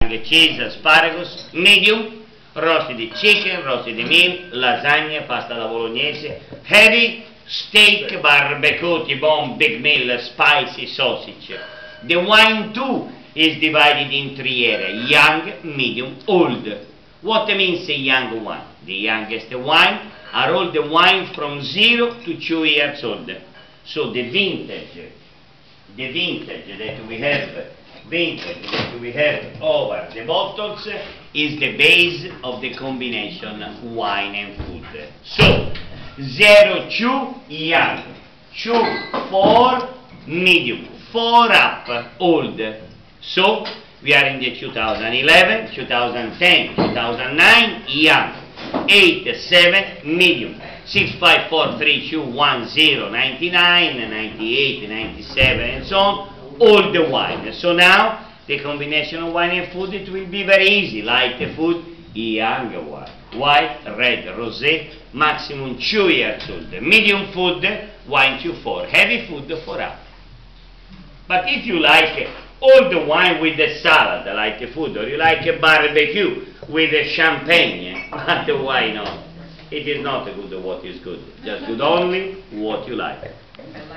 cheese, asparagus, medium, roasted chicken, roasted meat, lasagna, pasta alla bolognese, heavy, steak, barbecue, T-bone, big meal, spicy sausage. The wine too is divided in 3 areas, young, medium, old. What means a young wine? The youngest wine are all the wine from 0 to 2 years old. So the vintage that we have over the bottles is the base of the combination wine and food. So 0 2 young, 2 4 medium, 4 up old. So we are in the 2011, 2010, 2009 young, 8 7 medium, 6 5 4 3 2 1 0 99 98 97 and so on, all the wine. So now the combination of wine and food, it will be very easy. Light food, young wine, white, red, rosé, maximum 2 years old. Medium food, wine 2 4, heavy food 4 up. But if you like all the wine with the salad, like food, or you like a barbecue with a champagne, but why not? It is not good what is good, just good only what you like.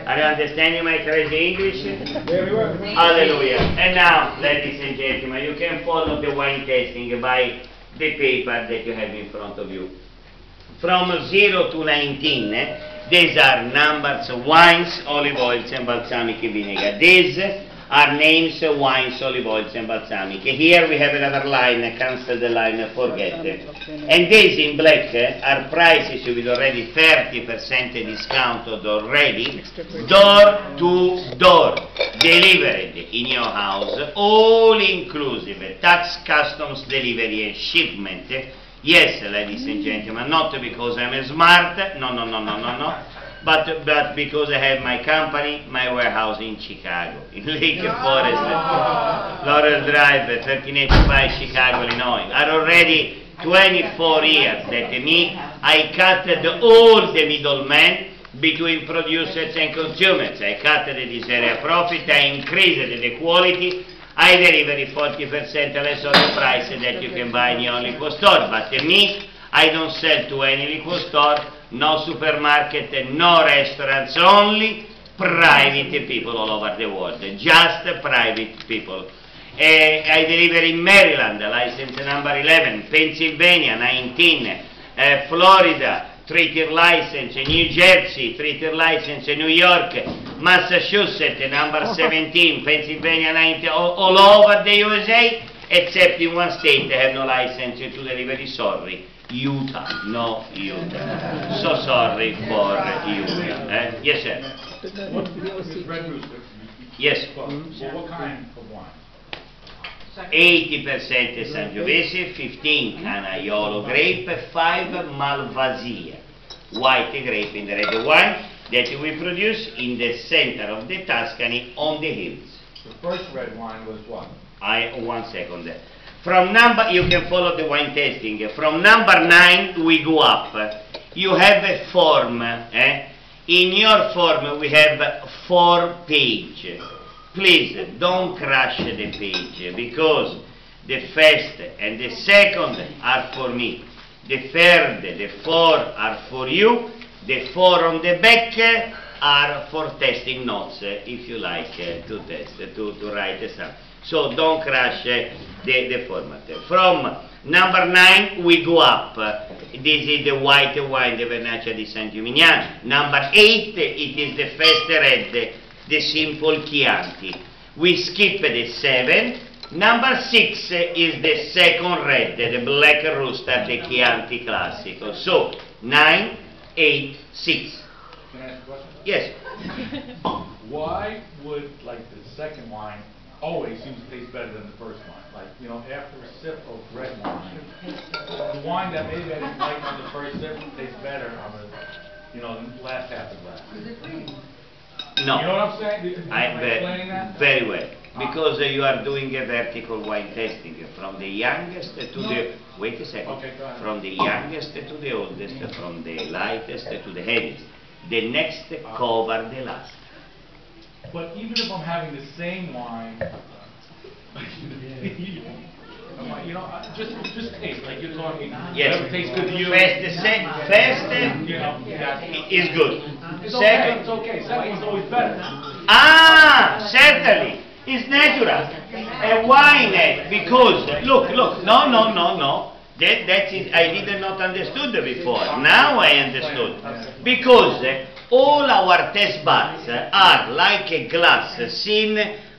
Are you understanding my crazy English? Very well. Hallelujah. And now, ladies and gentlemen, you can follow the wine tasting by the paper that you have in front of you. From 0 to 19, these are numbers, wines, olive oils, and balsamic vinegar. These are names, wines, olive oils, and balsamic. Here we have another line, cancel the line, forget. And these in black are prices with already 30% discounted already, door to door, delivered in your house, all inclusive, tax, customs, delivery, and shipment. Yes, ladies and gentlemen, not because I'm smart, no. But because I have my company, my warehouse in Chicago, in Lake Forest, Laurel Drive, 1385, Chicago, Illinois. Are already 24 years that I cut all the middlemen between producers and consumers. I cut this area profit, I increased the quality, I deliver 40% less of the price that you can buy in your liquor store. But I don't sell to any liquor store, no supermarket, no restaurants, only private people all over the world, just private people. I deliver in Maryland, license number 11, Pennsylvania 19, Florida 3-tier license, New Jersey 3-tier license, New York, Massachusetts number 17, Pennsylvania 19, all over the USA, except in one state I have no license to deliver, sorry. Utah, no Utah. So sorry for Utah. Yes, sir. Red Rooster. Yes. Well, what kind of wine? 80% Sangiovese, 15 Canaiolo grape, 5 Malvasia, white grape in the red wine that we produce in the center of the Tuscany on the hills. The first red wine was what? 1 second. From number, you can follow the wine tasting. From number 9 we go up. You have a form. In your form we have 4 pages. Please don't crush the page, because the first and the second are for me. The third, the 4 are for you. The 4 on the back are for testing notes, if you like to test, to write some. So don't crush the format. From number 9 we go up. This is the white wine, the Vernaccia di San Gimignano. Number 8, it is the first red, the simple Chianti. We skip the 7. Number 6 is the second red, the black rooster, the Chianti Classico. So 9, 8, 6. Can I ask a question? Yes. Why would, like, the second wine always seems to taste better than the first wine? Like, you know, after a sip of red wine, the wine that maybe I didn't like on the first sip tastes better on the, you know, the last half of the glass. No. You know what I'm saying? Am I explaining that? Very well. Because you are doing a vertical wine tasting from the youngest to the, wait a second, Okay, go ahead. from the youngest to the oldest, from the lightest to the heaviest. The next cover the last. But even if I'm having the same wine, you know, just taste, like you're talking, Yes. whatever tastes good to you. First You know, yeah. is good. It's okay, it's okay, second one's always better. Ah, certainly. It's natural. And why not? Because, look, no. That is, I did not understood before. Now I understood. Because all our test buds are like a glass seen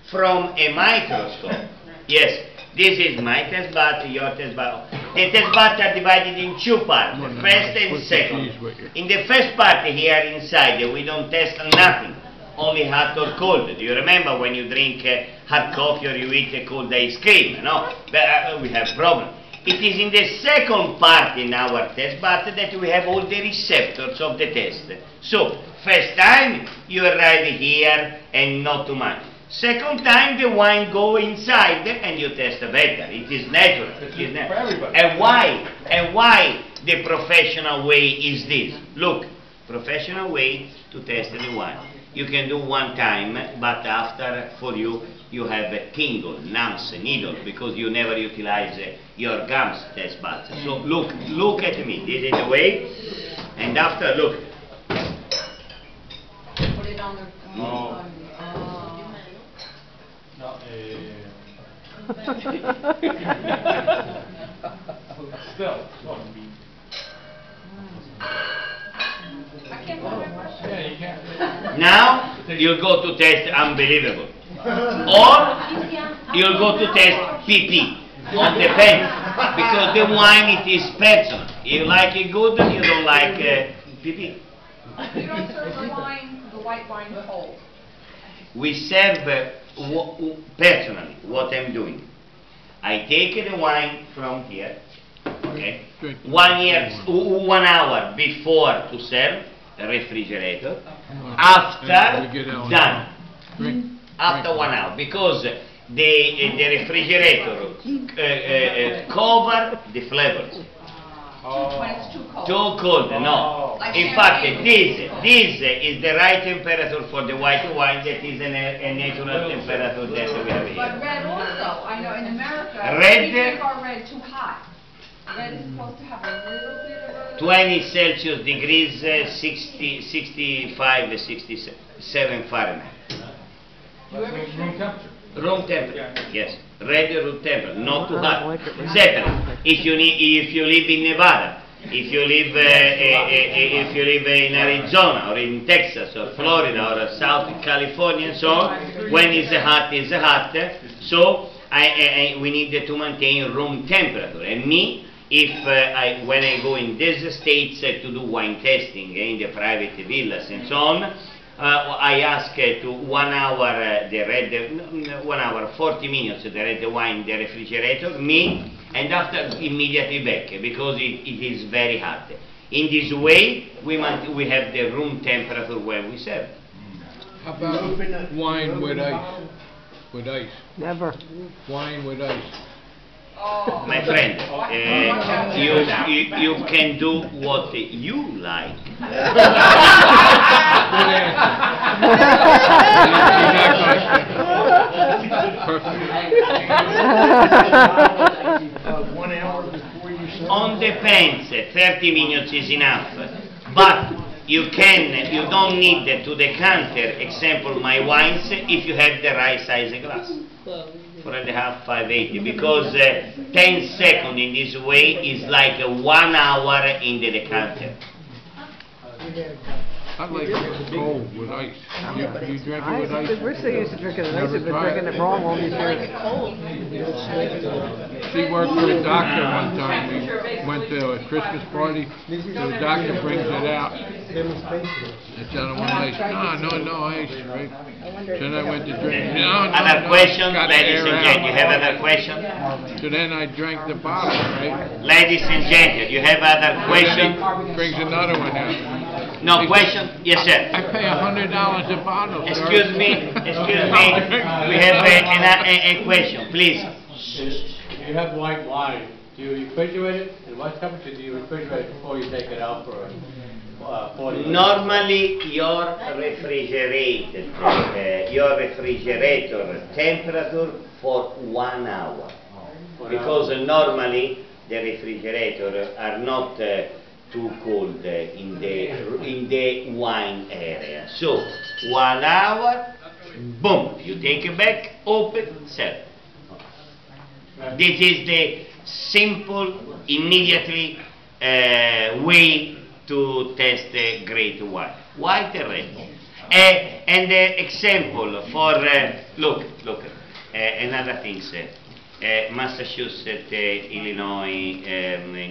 from a microscope. Yes, this is my test bud, your test bud. The test buds are divided in two parts, first and second. In the first part here inside, we don't test nothing. Only hot or cold. Do you remember when you drink hot coffee or you eat a cold ice cream? No, but, we have problem. It is in the second part in our test bud that we have all the receptors of the test. So, first time you arrive here and not too much. Second time the wine go inside and you test better. It is natural. It is For everybody. And why the professional way is this? Look, professional way to test the wine. You can do one time, but after, for you, you have a tingle, numbs, needle, because you never utilize your gums test buds. So look at me. This is the way. And after, look. Put it on the. Oh. No, still, look. I can't hold my question. Yeah, you can't. Now, you'll go to test unbelievable. Or you'll go to test PP. All depends. Because the wine, it is personal. You like it good, you don't like PP. You don't serve the wine, the white wine cold. We serve personally what I'm doing. I take the wine from here, okay? 1 hour before to serve, refrigerator. After, done. After 1 hour, because the refrigerator cover the flavors. When it's too cold. Too cold, no. Like In fact, champagne. this is the right temperature for the white wine. That is a natural temperature that we have But here. red also, I know in America, Red- we make our red too hot. Red is supposed to have a little bit of a... 20 Celsius degrees, 65, 67 Fahrenheit. You ever Room temperature. Room temperature, yes. Red room temperature, not too hot. Certainly, if you live in Nevada, if you live in Arizona or in Texas or Florida or South California and so on, when it's hot, it's hot. So we need to maintain room temperature. And me, when I go in these states to do wine testing in the private villas and so on, I ask to 1 hour the red, 1 hour 40 minutes the red wine in the refrigerator, me, and after immediately back because it is very hot. In this way, we have the room temperature when we serve. How about wine with ice? With ice. Never. Wine with ice. Oh. My friend, you can do what you like. Perfect. 1 hour before you serve? On depends, 30 minutes is enough, but you don't need to decanter, example my wines, if you have the right size glass. 4.5, 580, because 10 seconds in this way is like 1 hour in the decanter. I like it cold with ice. You drink it with ice? We're so used to drinking it nice, we've been drinking it wrong all these years. She worked for a doctor one time. We went to a Christmas party. The doctor brings it out. It's on one ice. No ice, right? Then I went to drink. No, Other question, got the ladies air and out. gentlemen, you have other question? So then I drank the bottle, right? Ladies and gentlemen, you have other question? Brings another one out. No question? Yes, sir. I pay $100 a bottle, sir. Excuse me, we have a question, please. You have white wine. Do you refrigerate it? And what temperature do you refrigerate it before you take it out for 40 minutes? Normally, your refrigerator temperature for 1 hour. because normally the refrigerator are not too cold in the wine area. So 1 hour, boom, you take it back, open, serve. This is the simple, immediately way to test a great wine, white and red. And the example for look, another thing, Massachusetts, Illinois,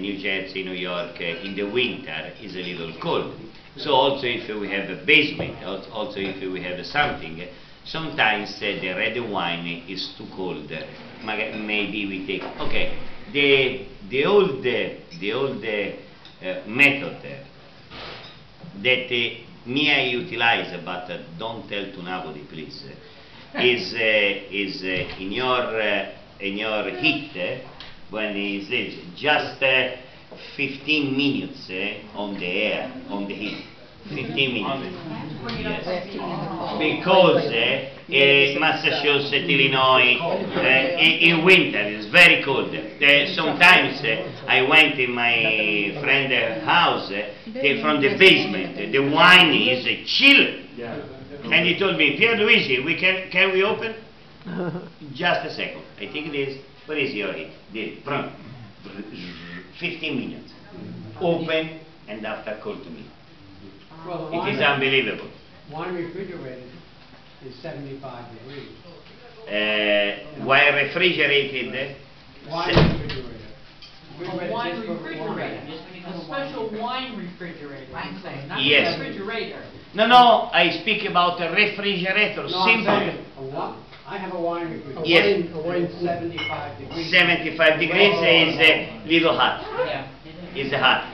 New Jersey, New York, in the winter is a little cold. So also if we have a basement, also if we have something, sometimes the red wine is too cold. Maybe we take, okay, the old method that me I utilize, but don't tell to Napoli, please, is in your heat, when it's just 15 minutes on the air, on the heat. 15 minutes. Yes. Because Massachusetts, Illinois, in winter it's very cold. Sometimes I went in my friend's house from the basement. The wine is chill. And he told me, Pier Luigi, can we open? Just a second. I think it is. What is your heat? 15 minutes. Open and after call to me. Well, It is unbelievable. Wine refrigerated is 75 degrees. While refrigerated, Wine refrigerator. A wine refrigerator, a special wine refrigerator, I'm saying, not a Yes. refrigerator. No, I speak about a refrigerator, No, I'm simple. saying, I have a wine refrigerator. Yes. A wine 75 degrees. 75 degrees is a little hot. Yeah. Is hot.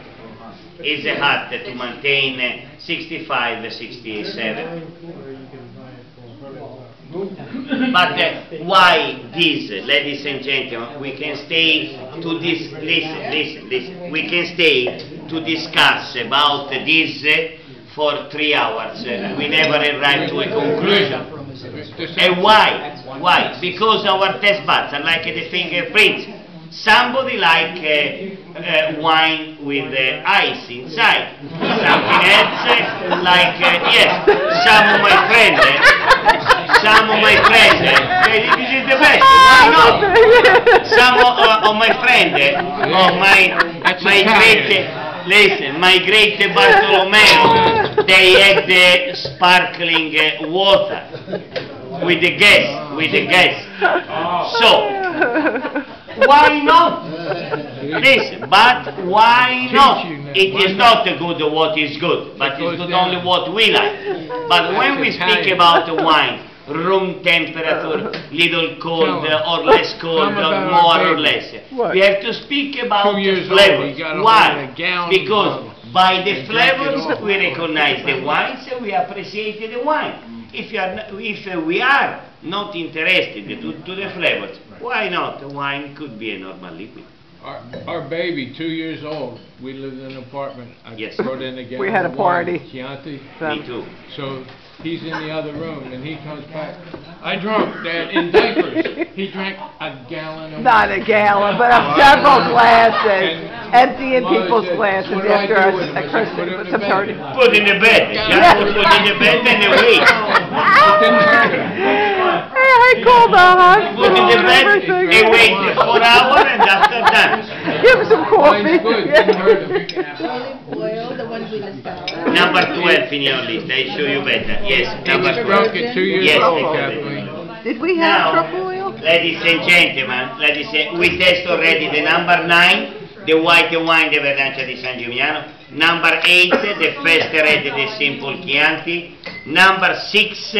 Is hot to maintain 65, 67. But why this, ladies and gentlemen? We can stay to this. Listen. We can stay to discuss about this for 3 hours. We never arrive to a conclusion. And why? Why? Because our test buds are like the fingerprints. Somebody like wine with ice inside. Something else like yes. Some of my friends. This is the best. Why not? Some of my friends, my great Bartolomeo, they had the sparkling water with the gas. So. Why not? Listen, but why not? It is not good what is good, but it's good only what we like. But when we speak about wine, room temperature, little cold or less cold, or more or less, we have to speak about the flavors. Why? Because by the flavors we recognize the wines and we appreciate the wine. If we are not interested to the flavors, why not? Wine could be a normal liquid. Our baby, 2 years old, we lived in an apartment. I Yes. brought in a gallon We had a of wine, party. Chianti. Me too. So he's in the other room and he comes back. I drunk that in diapers. He drank a gallon of Not wine. a gallon, but several glasses, emptying people's glasses What do I after do with him? a I Christmas, put him in some the party. bed. Put in the bed. Just put in the bed and wait. I called the hospital. Put in the bed everything. and wait 4 hours and after that. Give him some coffee. Wine's good, didn't hurt him. Oil, the ones we missed out. Number 12 in your list. I show you better. Yes, number He was 12. drunk at 2 years Yes, old, exactly. Kathleen. Did we Now, have truffle oil? ladies and gentlemen, we test already the number 9, the white wine, the Vernancia di San Gimignano. Number 8, the first red, the simple Chianti. Number 6,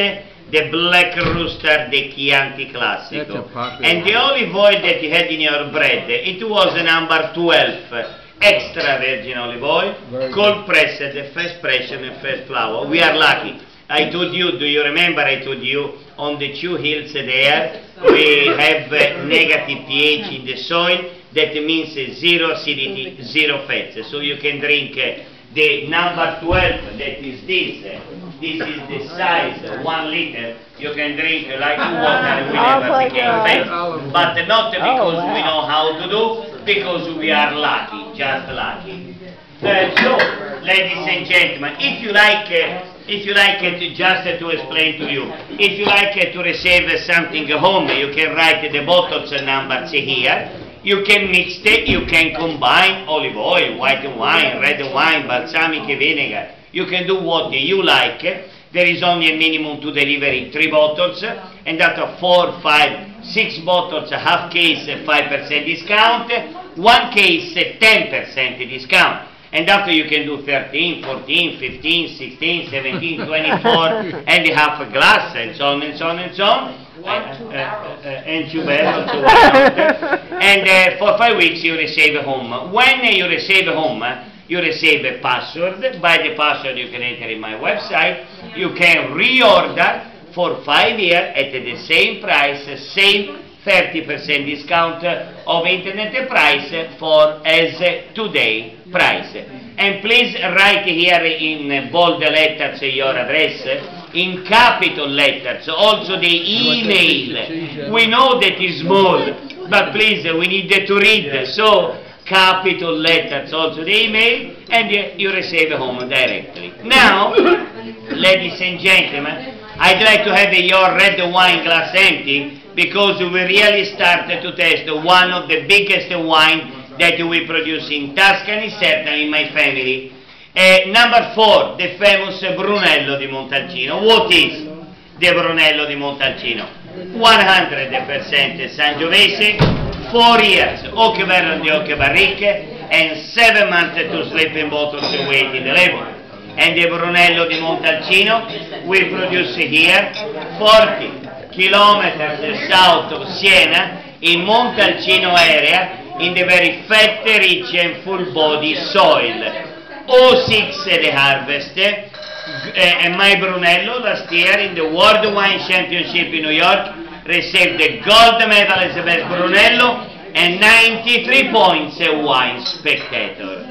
the black rooster, the Chianti Classico. That's a popular And the olive oil that you had in your bread, it was number 12, extra virgin olive oil, Very cold pressed, the first pressure and first flour. We are lucky. I told you, do you remember I told you, on the 2 hills there, we have negative pH in the soil, that means 0 acidity, 0 fats. So you can drink the number 12, that is this. This is the size, 1 liter. You can drink like water and we never my became God. fat. But not because wow. we know how to do, because we are lucky, just lucky. So, ladies and gentlemen, if you like it, just to explain to you, if you like to receive something home, you can write the bottles numbers here. You can mix it, you can combine olive oil, white wine, red wine, balsamic vinegar. You can do what you like. There is only a minimum to delivery 3 bottles, and after 4, 5, 6 bottles, half case 5% discount, 1 case 10% discount. And after you can do 13, 14, 15, 16, 17, 24, and half a glass, and so on, and so on, and so on. And 2 barrels. And for 5 weeks you receive home. When you receive home, you receive a password. By the password you can enter in my website. You can reorder for 5 years at the same price, same 30% discount of internet price for as today price. And please write here in bold letters your address, in capital letters, also the email. We know that is small, but please, we need to read, so capital letters, also the email, and you receive home directly. Now, ladies and gentlemen, I'd like to have your red wine glass empty, because we really started to test one of the biggest wine that we produce in Tuscany, certainly in my family. Number 4, the famous Brunello di Montalcino. What is the Brunello di Montalcino? 100% Sangiovese, 4 years oak barrel di oak barrique, and 7 months to sleep in bottles waiting the label. And the Brunello di Montalcino we produce here 40 kilometers south of Siena, in Montalcino area, in the very fat, rich and full body soil. 06 the harvest, and my Brunello last year in the World Wine Championship in New York received the gold medal as the best Brunello and 93 points wine spectator.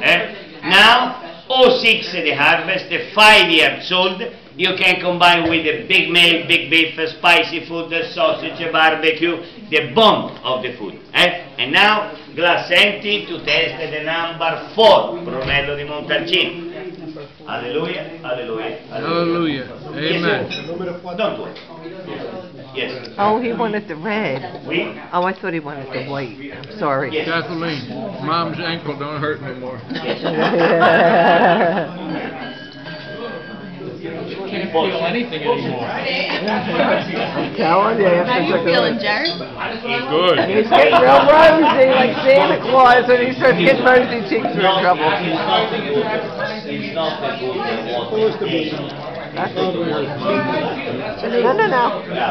Now 06 the harvest, 5 years old. You can combine with the big meal, big beef, spicy food, sausage, barbecue, the bomb of the food. And now, glass empty to test the number 4, Brunello di Montalcino. Hallelujah, hallelujah, Hallelujah. Amen. Yes. Don't worry. Yes. Oh, he wanted the red. We? Oh, I thought he wanted the white. I'm sorry. Yes. Kathleen, Mom's ankle don't hurt no more. Can't feel anything anymore. I'm telling you. How you feeling, Jerry? Good. He's getting real rosy like Santa Claus, and he starts getting rosy cheeks, we're in trouble. It's not a good No.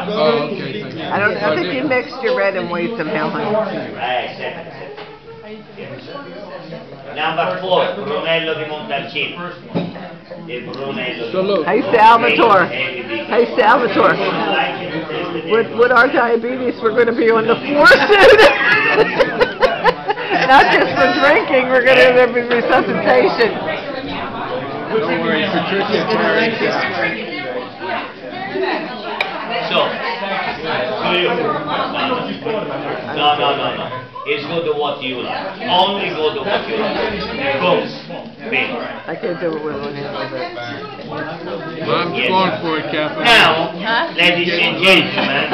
Oh, okay, thank you. I think you mixed your red and white somehow, honey. Number 4, Brunello di Montalcino. The Brunello. Salute. Hey, Salvatore. Hey, Salvatore. With our diabetes, we're going to be on the floor soon. Not just for drinking, we're going to have resuscitation. Don't worry, Patricia's married. So, no. It's good what you like. Only good what you like. Boom. Bing. I can't do it with one hand like that. Mom's going for it, Kathleen. Now, ladies and gentlemen,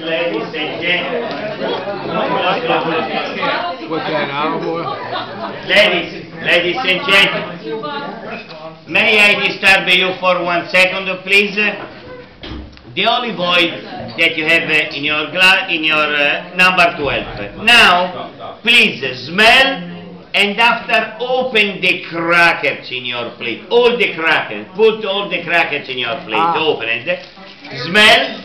ladies and gentlemen, What's that, olive oil? ladies and gentlemen, may I disturb you for 1 second, please? The olive oil that you have in your glass, in your number 12. Now, please smell, and after open the crackers in your plate. All the crackers. Put all the crackers in your plate. Open it. Smell,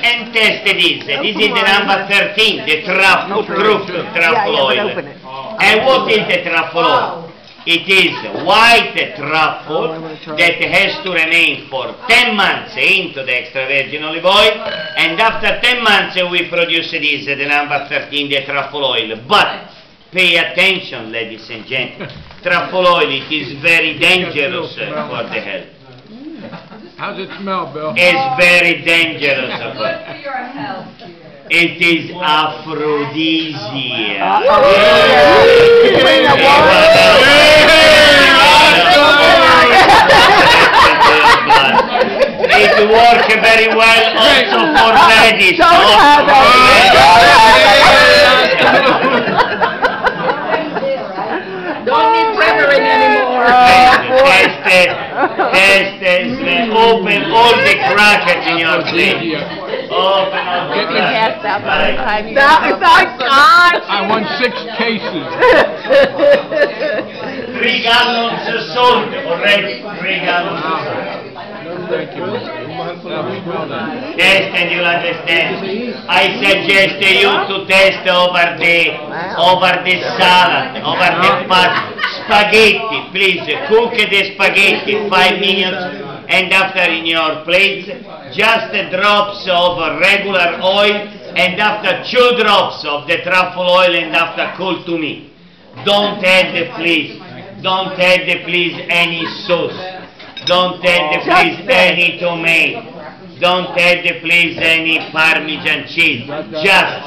and test this. This is the number 13, the truffle oil. And what is the truffle oil? It is white truffle that has to remain for 10 months into the extra virgin olive oil, and after 10 months we produce this, the number 13, the truffle oil. But pay attention, ladies and gentlemen. Truffle oil, it is very dangerous for the health. How's it smell, Bill? It's very dangerous. Good for your health. It is aphrodisiac. It works very well also for ladies. Don't need Reverend anymore. Test, open all the crackers in your plate. Open all the crackers. I want 6 cases. 3 gallons of salt already. 3 gallons of salt. Thank you. Test and you'll understand. I suggest you to test over the salad, over the spaghetti. Please cook the spaghetti 5 minutes, and after in your plate, just drops of regular oil, and after 2 drops of the truffle oil, and after cool to me. Don't add please any sauce. Don't add please any tomato. Don't add please any Parmesan cheese. Just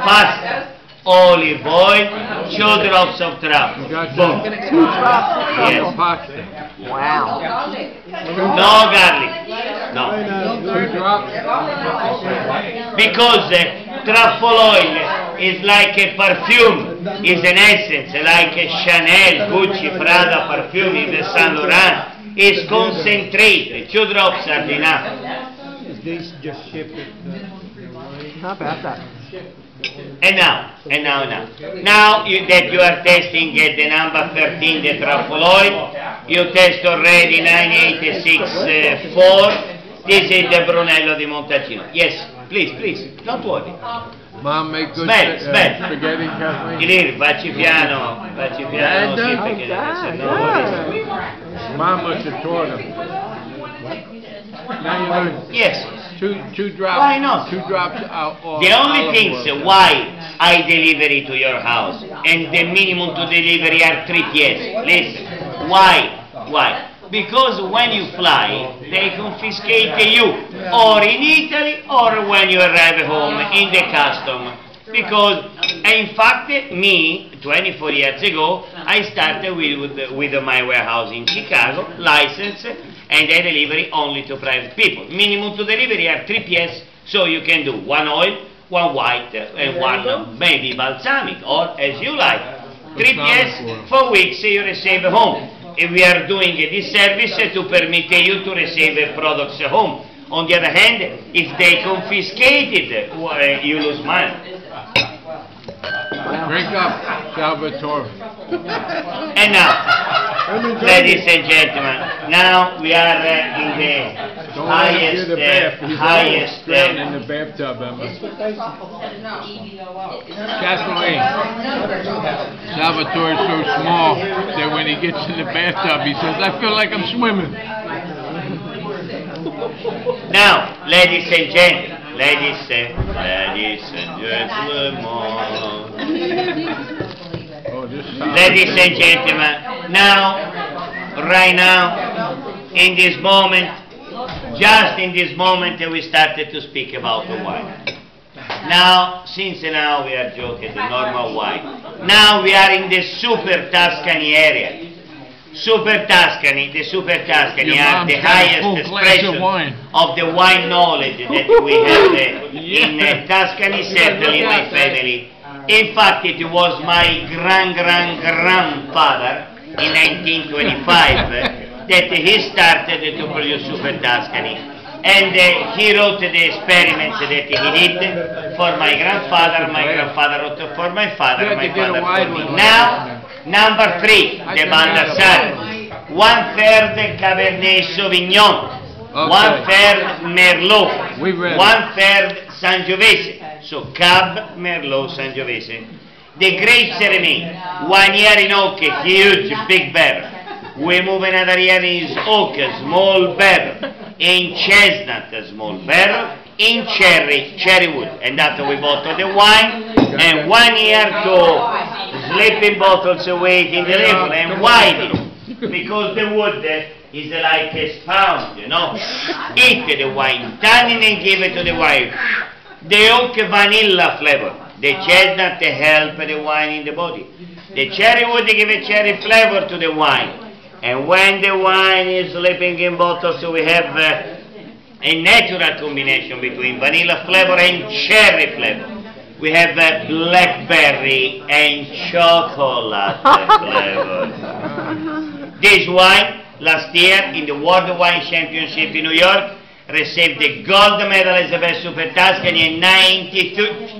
pasta, olive oil, 2 drops of truffle. Boom. 2 drops of Yes. Pasta. Wow. No garlic. No. 2 drops. Because truffle oil is like a perfume, is an essence, like a Chanel, Gucci, Prada perfume in the Saint Laurent. Is concentrated. 2 drops are enough. They just ship it. How about that? And now. Now that you are testing the number 13, the truffle oil, you test already 986.4. This is the Brunello di Montalcino. Yes, please, don't worry. Mom, make good Smell. spaghetti, Kathleen. Iliri, facci piano, sì, perché se no... Mom must have taught him. Now you learn. Yes. 2 drops. Why not? 2 drops out. The only things why I deliver it to your house, and the minimum to delivery are 3 pièces. Listen, why? Because when you fly, they confiscate you, or in Italy, or when you arrive home in the custom. Because, in fact, me, 24 years ago, I started with my warehouse in Chicago, license, and I deliver only to private people. Minimum to delivery are 3 pièces, so you can do 1 oil, 1 white, and 1 maybe balsamic, or as you like. 3 pièces for weeks you receive home. And we are doing this service to permit you to receive products home. On the other hand, if they confiscated, you lose money. Drink up, Salvatore. And now, ladies and gentlemen, now we are in the Don't let him highest, get a bath. He's highest, drowning in the bathtub, Emma. Kathleen, Salvatore is so small that when he gets in the bathtub, he says, I feel like I'm swimming. now, ladies and gentlemen, Oh, this ladies and gentlemen, right now, in this moment, just in this moment, we started to speak about the wine. Now, since now we are joking, the normal wine. Now we are in the Super Tuscany area. Super Tuscany, the Super Tuscany Your are mom's the got a highest full glass of expression wine. of the wine knowledge that we have in Tuscany, certainly my family. In fact, it was my grandfather in 1925 that he started to produce Super Tuscany. And he wrote the experiments that he did for my grandfather wrote for my father, my father for me. Now, number 3, the Baldassare. 1/3 Cabernet Sauvignon, 1/3 Merlot, 1/3 Sangiovese. So Cab, Merlot, Sangiovese. The grapes remain 1 year in oak, huge, big barrel. We move another year in oak, small barrel. In chestnut, small barrel. In cherry wood. And after we bottle the wine, and 1 year to sleeping bottles away in the level. And why? Because the wood is like a sponge, you know. Eat the wine, tannin and give it to the wine. The oak vanilla flavor. The chestnut help the wine in the body. The cherry wood give a cherry flavor to the wine. And when the wine is sleeping in bottles, we have a natural combination between vanilla flavor and cherry flavor. We have blackberry and chocolate flavor. This wine, last year in the World Wine Championship in New York, received the gold medal as the best Super Tuscany and 92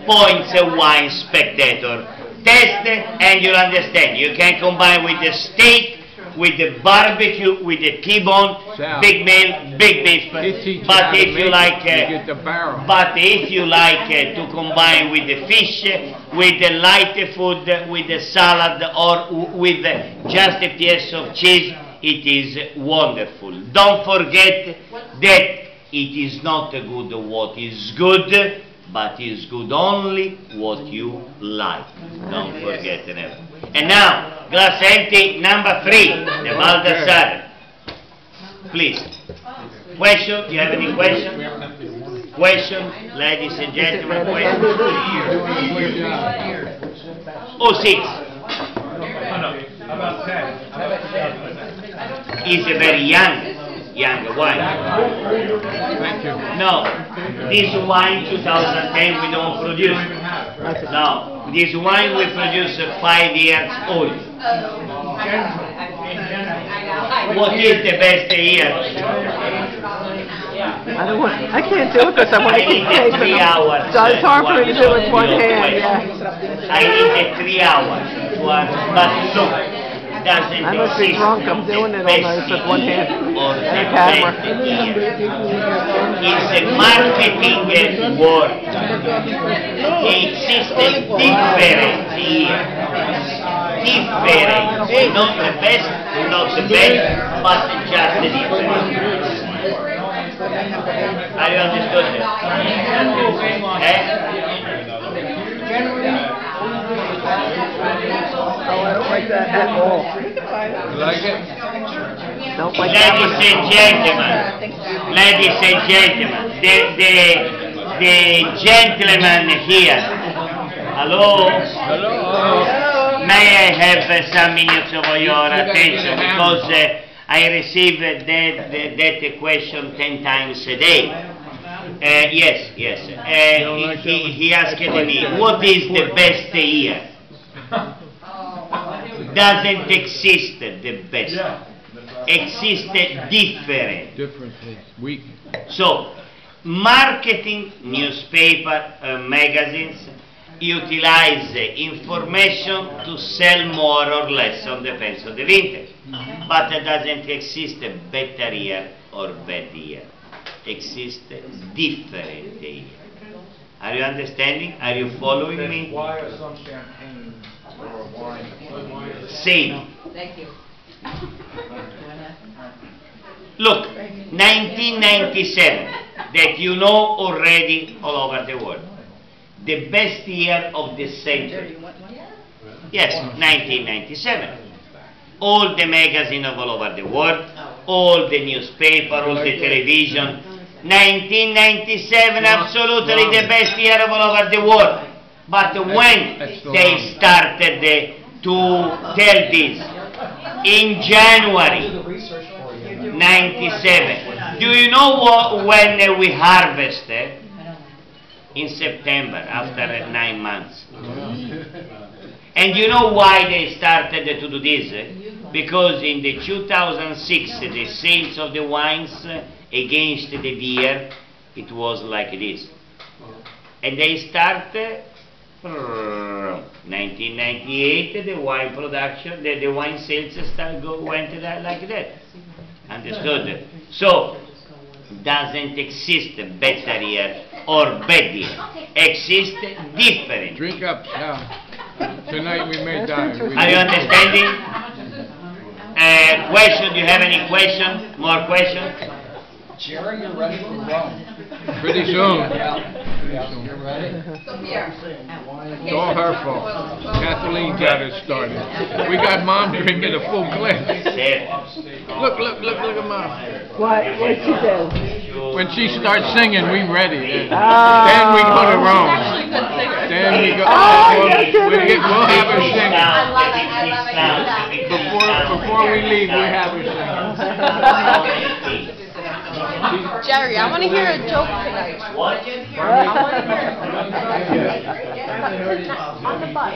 points a wine spectator. Taste and you'll understand. You can combine with the steak, with the barbecue, with the T-bone, big meal, big beef. But if you like, to combine with the fish, with the light food, with the salad, or with just a piece of cheese, it is wonderful. Don't forget that it is not good what is good, but is good only what you like. Don't forget never. And now, glass empty, number 3, the Baldassare. Please. Question? Do you have any question? Question, ladies and gentlemen, question? Oh, 6. About 10. Is a very young wine. Thank you. No, this wine 2010 we don't produce. No, this wine we produce 5 years old. What is the best year? I can't do it because I want to keep tasting 3 them. hours. So it's hard for me to do with one hand, yeah. I need 3 hours. But look, doesn't I must be drunk, I'm doing it all night with one hand and a camera. It's a marketing word. It exists different here. Different. Not the best, but just the different. Are you understood that? Oh, I don't like that at all. You like it? Don't like that one. Ladies and gentlemen, the gentleman here. Hello? Hello? May I have some minutes of your attention because I receive that question 10 times a day. Yes. He asked me, what is the best year? Doesn't exist the best. Exists different. Differently. Weak. So, marketing, newspaper, magazines utilize information to sell more or less on the depends of the vintage. But it doesn't exist a better year or bad year. Exists different year. Are you understanding? Are you following me? Why are some champagnes or wine? Same. Thank you. Look, 1997, that you know already all over the world. The best year of the century. Yes, 1997. All the magazines all over the world, all the newspaper, all the television. 1997, absolutely the best year of all over the world. But when they started to tell this? In January 97. Do you know when we harvested? In September, after 9 months. And you know why they started to do this? Because in the 2006, the sales of the wines against the beer, it was like this. And they started 1998, the wine production, the wine sales went like that. Understood? So, doesn't exist better year or bad year. Exists different. Drink up, Sal. Tonight we may die. Are you understanding? Question, do you have any question? More questions? Jerry, you're ready for Rome. Pretty soon. It's all her fault. Kathleen got us started. We got Mom drinking a full glass. Look at Mom. What'd she do? When she starts singing, we ready. Then we go to Rome. Then we go. We'll have her sing. Before we leave, we have her sing. Jerry, I want to hear a joke tonight. What? On the bus.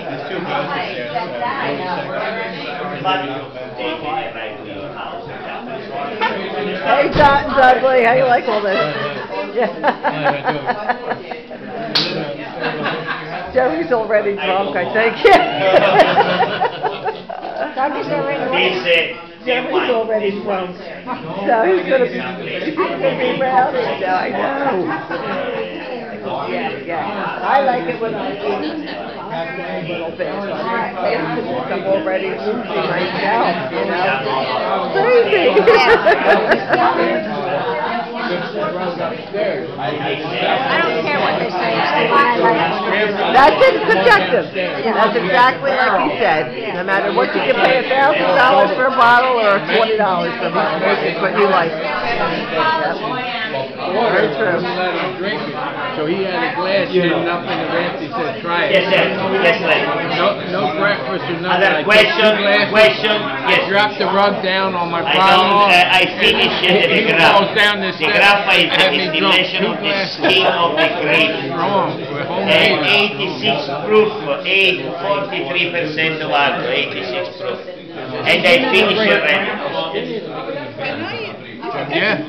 Hey, Dudley, how you like all this? Jerry's already drunk, I think. Jerry's already drunk. So he's gonna be rowdy now, I know. Yeah. I like it when I eat a little bit. I'm already losing myself, you know. Crazy. I don't care what they say. I like That's it, subjective. That's exactly like you said. No matter what, you can pay $1,000 for a bottle or $20 for a bottle. It's what you like. Very true. So he had a glass sitting up in the ramp. He said, "Try it." Yes, sir. Yes, sir. No breakfast or nothing. Other question? I Yes. dropped the rug down on my bottle. I finished the graph. Goes down the The graph is the estimation of the skin of the grape. Wrong. We're homemade. 86 proof, 43% of alcohol, 86 proof. And I finished already. Yeah.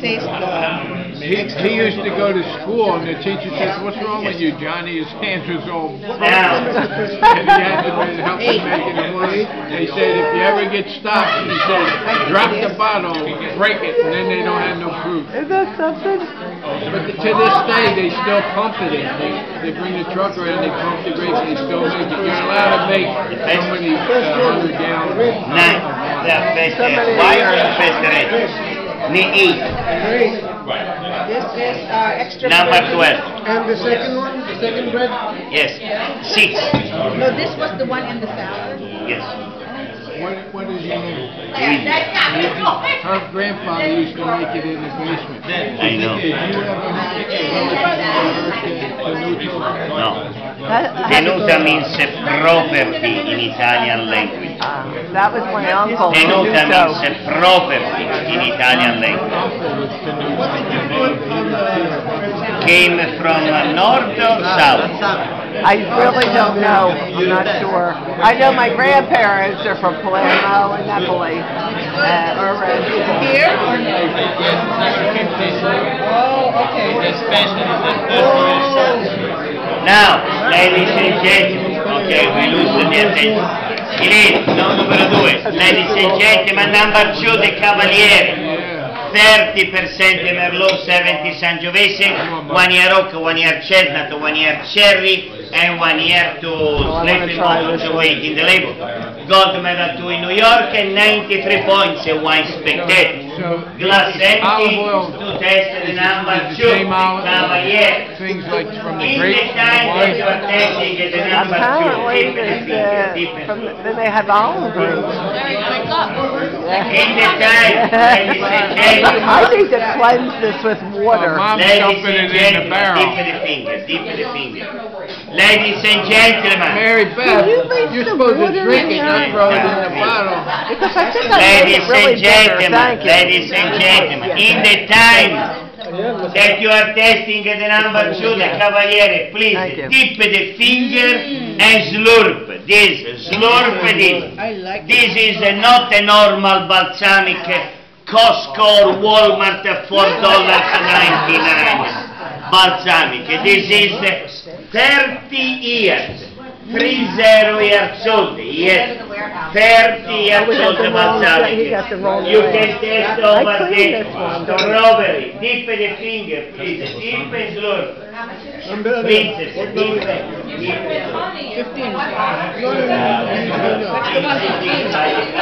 He used to go to school, and the teacher said, "What's wrong with you, Johnny?" His hands was all Now. and he had to help him making the money. They said, if you ever get stopped, he said, drop the bottle, break it, and then they don't have no proof. Is that something? But to this day, they still pump it in. They bring the truck around, they pump the grapes, they still make it. You're allowed to make so many 100 gallons. Nine. Why are you first red? Me 8. This is extra. Number 12. And the second one, the second bread? Yes. 6. No, this was the one in the salad. Yes. What is your name? Luigi. Her grandfather used to make it in the basement. I know. Did you ever No. Tenuta means property in Italian language. That was my uncle. Tenuta means property in Italian language. Came from north or south? I really don't know. I'm not sure. I know my grandparents are from Palermo and Napoli. Here? Oh, okay. Now, ladies and gentlemen, okay, we lose the attention. Elite, no, numero 2. Ladies and gentlemen, number 2, the Cavaliere. 30% Merlot, 70 Sangiovese, 1 year oak, 1 year chestnut, 1 year cherry, and 1 year to slightly more the weight in the label. Gold medal 2 in New York, and 93 points a wine spectator. Glass empty to test the number 2, Cavaliere. Things like from the In grape, the time that you are testing the number 2, Then they have olive green. in the time, ladies and gentlemen, I need to cleanse this with water. Mom's ladies dumping and it in the gentlemen, barrel. dip the finger. Ladies and gentlemen, Mary Beth, you're supposed to drink it, not throw it in the bottle. Because I think I made ladies it really and bitter. gentlemen, Thank you. ladies and gentlemen, in the time that you are testing the number 2, the Cavaliere, please Thank you. dip the finger and slurp this, slurp this. I like This is not a normal balsamic Costco or Walmart $4.99 balsamic. This is 30 years, 30 years old, yes, 30 years old balsamic. You can taste over the strawberry. Dip the finger, please. Dip and slurp. Princess, dip it. 15.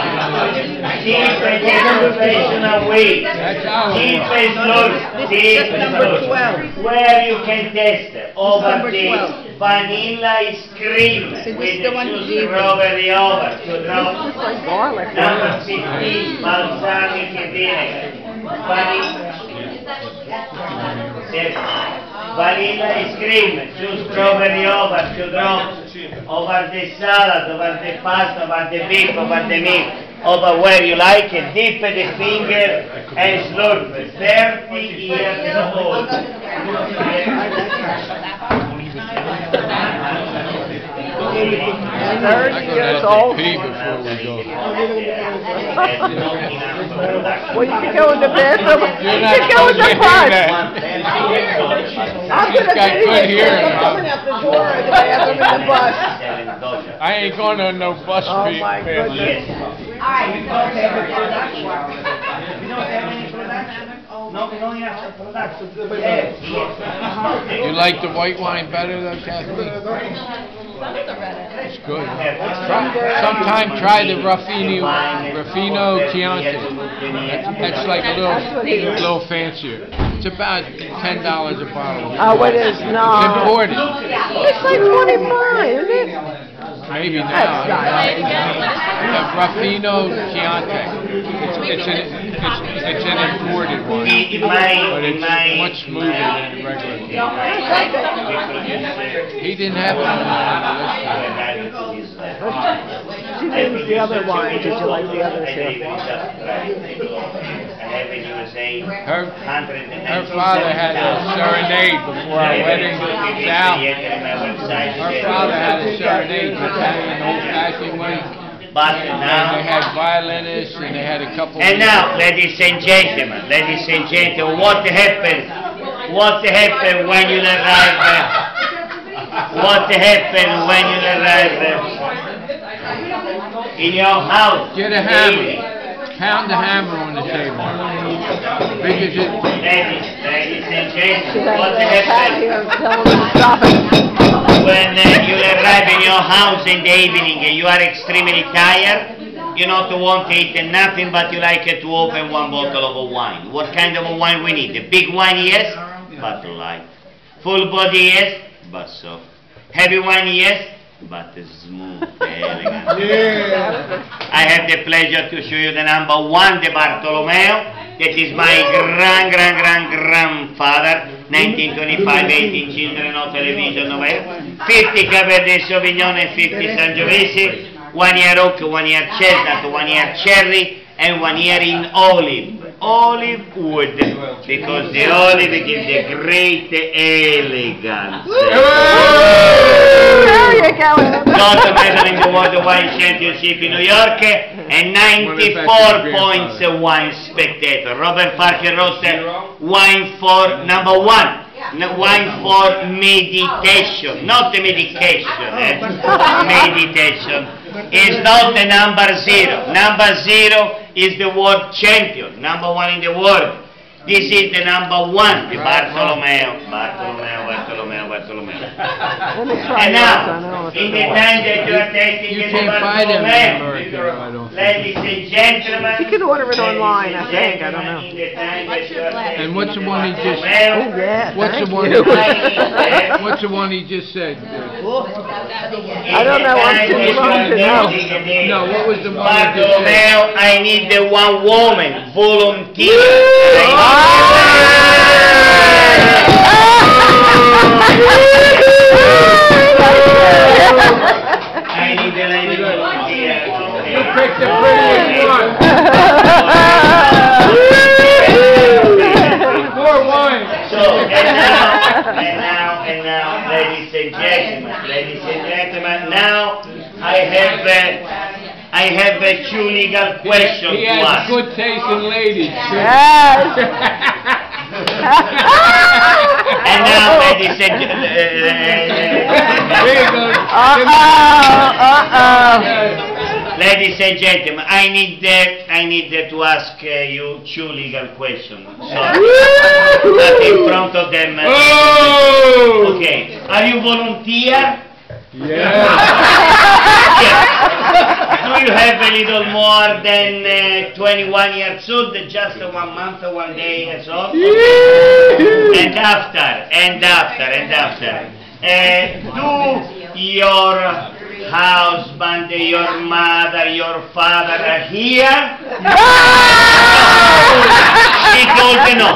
Keep it in a professional way. Keep it slow. This is just number 12. Where you can test over this vanilla ice cream with the two strawberry over to drop. Garlic. Number 15, balsamic vinegar. Vanilla ice cream, two strawberry over to drop over the salad, over the pasta, over the beef, over the meat, over where you like it. Dip the finger and slurp. 30 years old. 30 years old. Pee before we go. Well, you can go in the bathroom. You can go in the bus. I'm gonna got see good you hearing, coming out the door in the bathroom in the bus. I ain't going on no bus Oh fee. my goodness. You like the white wine better though, Kathleen? It's good. Sometime try the Ruffino Chianti. That's like a little fancier. It's about $10 a bottle. Oh, it is not. It's imported. It's like 25, isn't it? Maybe now. That's not. The Ruffino Chianti. It's an imported one, but it's much smoother than regular Chianti. He didn't have it on the list. She didn't the other wine. Did you like the other two? Her father had a serenade before our wedding. Sal, her father had a serenade before an old-fashioned wedding. But And now, they had violinists and they had a couple. and now, ladies and gentlemen, what happened? What happened when you arrive? What happened when you arrive in your house? Get a hammer. Pound the hammer on the table. Because it. Ladies and gentlemen, Got what a hat happened here and tell them to stop it. when you arrive in your house in the evening and you are extremely tired? You not want to eat nothing, but you like to open one bottle of wine. What kind of wine we need? A big wine, yes, but light. Full body, yes, but soft. Heavy wine, yes, but smooth, elegant. I have the pleasure to show you the number 1, the Bartolomeo. That is my grandfather. 1925, 18 children, no television, no way. 50 Cabernet Sauvignon and 50 Sangiovese. 1 year oak, 1 year chestnut, 1 year cherry, and 1 year in olive. Olive wood, because the olive gives a great elegance. There you go. Gold medal in the World Wine Championship in New York, and 94 points wine spectator. Robert Parker Roster, wine for number 1. Wine for meditation, not the medication, meditation. Is not the number 0. Number 0 is the world champion, number 1 in the world. This is the number 1, the Bartolomeo. And now, in the time that you are tasting You the can't buy them in America, I Bartolomeo, don't think. ladies and gentlemen, You can order it online, I think. I don't know. And what's the one he just? Oh, yeah. What's the thank one? you. What's the one he just said? I don't know, I'm too young to know. No, what was the one he just said? Bartolomeo, I need the one woman, volunteer. I need the lady volunteer. You picked the prettiest one. More wine. So, and now, ladies and gentlemen, now I have two legal questions He to has ask. good taste in ladies. Yes. And now, ladies and There you go. ladies and gentlemen, I need to ask you two legal questions. Sorry, not in front of them. Oh! Okay, are you volunteer? Yeah. Yes. Do you have have a little more than 21 years old, just 1 month, 1 day years old. And after. Do your husband, your mother, your father are here? She told me no.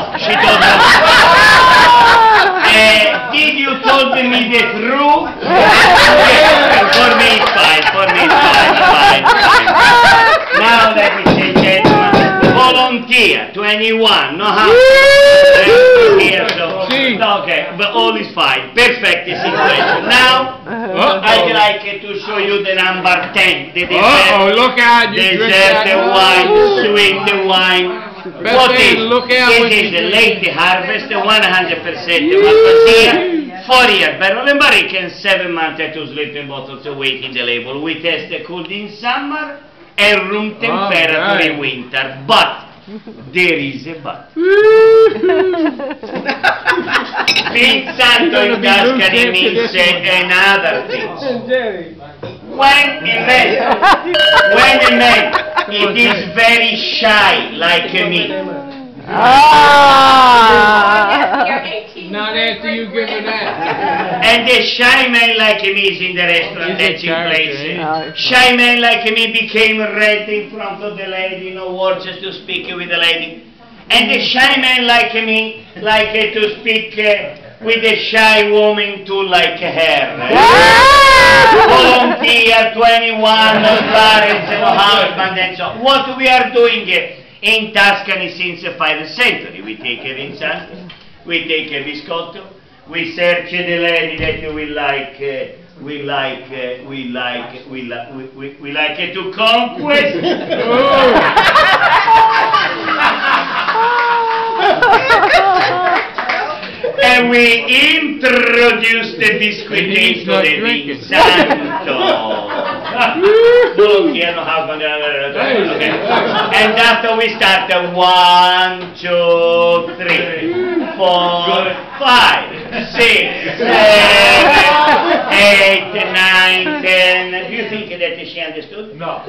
Did you told me the truth? For me it's fine. Now, ladies and gentlemen, volunteer, 21, no how here, so, okay, but all is fine, perfect situation. Now, I'd like to show you the number 10, the dessert, look out, you drink that wine, sweet wine. What is? This is the late harvest, 100%, here, 4 years, barrel and barrique, 7 months to sleeping bottles awaiting the label. We test the cold in summer and room temperature in winter, but there is a but. Pinsanto in Tuscany means another thing. When a man it is very shy like me. Not after you give her that. And a shy man like me is in the restaurant dancing place. Shy man like me became red in front of the lady, no words to speak with the lady. And a shy man like me like to speak with a shy woman too like her. Volunteer, 21, no parents, no husband and so on. What we are doing in Tuscany since the 5th century, we take a Vinsanto, we take a biscotto, we search the lady that we like to conquest. And we introduce the biscuit into the Vinsanto. Look, here, no husband. Okay. And after we start 1, 2, 3, 4, 5, 6, 7, 8, 9, 10. Do you think that she understood? No.